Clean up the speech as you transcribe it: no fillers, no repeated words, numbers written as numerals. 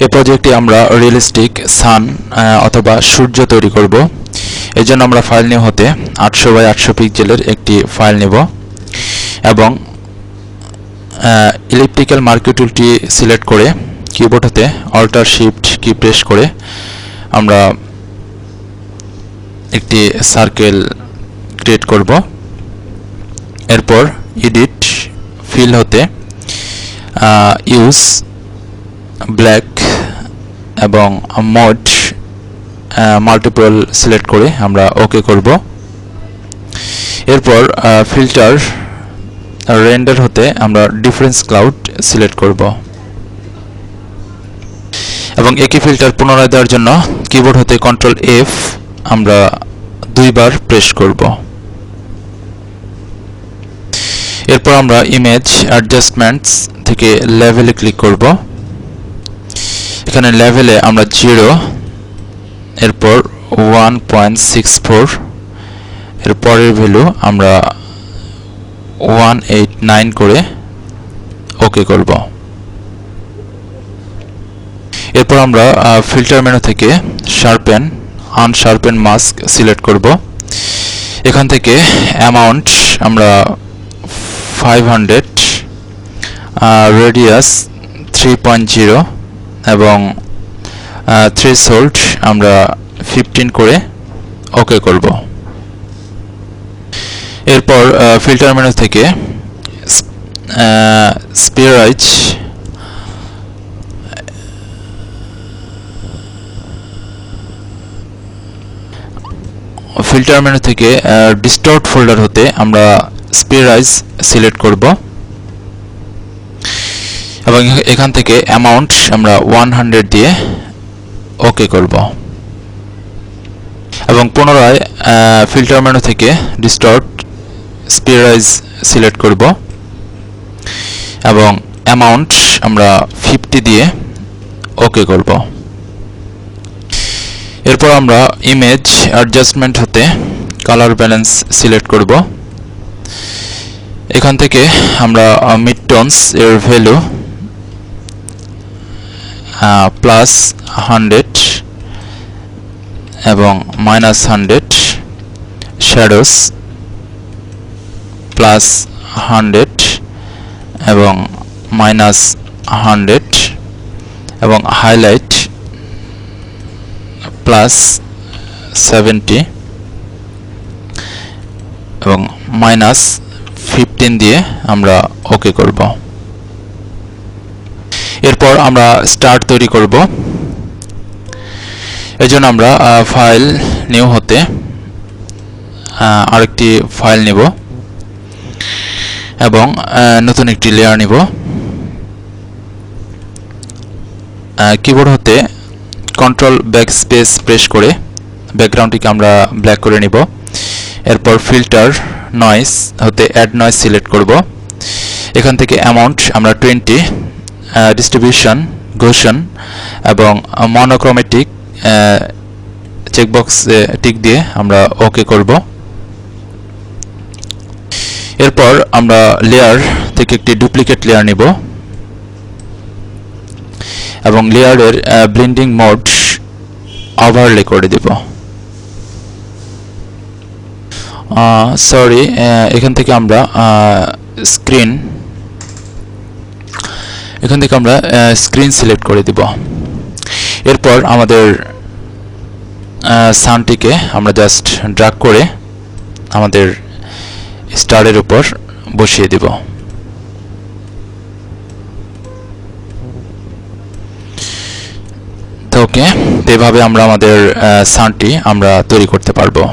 এই প্রজেক্টে আমরা রিয়েলিস্টিক সান অথবা সূর্য তৈরি করব। এই জন্য আমরা ফাইল নিউ হতে 800 বাই 800 পিক্সেলের একটি ফাইল নেব এবং ইলিপ্টিক্যাল মার্কিং টুলটি সিলেক্ট করে কিবোর্ড হতে অল্টার শিফট কি প্রেস করে আমরা একটি সার্কেল ক্রিয়েট করব। এরপর এডিট ফিল হতে ইউজ ব্ল্যাক এবং মোড মাল্টিপল সিলেক্ট করে আমরা ওকে করব। এরপর ফিল্টার রেন্ডার হতে আমরা ডিফারেন্স ক্লাউড সিলেক্ট করব এবং একই ফিল্টার পুনরায় দেওয়ার জন্য কিবোর্ড হতে কন্ট্রোল এফ আমরা দুইবার প্রেস করব। এরপর আমরা ইমেজ অ্যাডজাস্টমেন্টস থেকে লেভেলে ক্লিক করব। এখানে লেভেলে আমরা 0, এরপর 1.64, এর পরের ভ্যালু আমরা 189 করে ওকে করব। এরপর আমরা ফিল্টার মেনু থেকে শার্পেন আনশার্পেন মাস্ক সিলেক্ট করব। এখান থেকে অ্যামাউন্ট আমরা 500, রেডিয়াস 3.0 এবং থ্রেশহোল্ড আমরা 15 করে ওকে করব। এরপর ফিল্টার মেনু থেকে স্পিয়ারাইজ ফিল্টার মেনু থেকে ডিস্টর্ট ফোল্ডার হতে আমরা স্পিয়ারাইজ সিলেক্ট করব এবং এখান থেকে অ্যামাউন্ট আমরা 100 দিয়ে ওকে করব এবং পুনরায় ফিল্টার মেনু থেকে ডিস্টর্ট স্পিয়ারাইজ সিলেক্ট করব এবং অ্যামাউন্ট আমরা 50 দিয়ে ওকে করব। এরপর আমরা ইমেজ অ্যাডজাস্টমেন্ট হতে কালার ব্যালেন্স সিলেক্ট করব। এখান থেকে আমরা মিড টোনস এর ভ্যালু +100 এবং -100, শ্যাডোস +100 এবং -100 এবং হাইলাইট +70 এবং -15 দিয়ে আমরা ওকে করব। এরপর আমরা স্টার তৈরি করব। এজন্য আমরা ফাইল নিউ হতে আরেকটি ফাইল নেব এবং নতুন একটি লেয়ার নেব। কিবোর্ড হতে কন্ট্রোল ব্যাকস্পেস প্রেস করে ব্যাকগ্রাউন্ডটিকে আমরা ব্ল্যাক করে নিব। এরপর ফিল্টার নয়েজ হতে অ্যাড নয়েজ সিলেক্ট করব। এখান থেকে অ্যামাউন্ট আমরা 20, ডিস্ট্রিবিউশন গোশন এবং মনোক্রোমেটিক চেকবক্স টিক দিয়ে আমরা ওকে করব। এরপর আমরা লেয়ার থেকে একটি ডুপ্লিকেট লেয়ার নেব এবং লেয়ারের ব্লেন্ডিং মোড ওভারলে করে দেব। এখান থেকে আমরা স্ক্রিন সিলেক্ট করে দেব। এরপর আমাদের সানটিকে আমরা জাস্ট ড্র্যাগ করে আমাদের স্টারের উপর বসিয়ে দেব। তো ওকে, এভাবে আমরা আমাদের সানটি আমরা তৈরি করতে পারবো।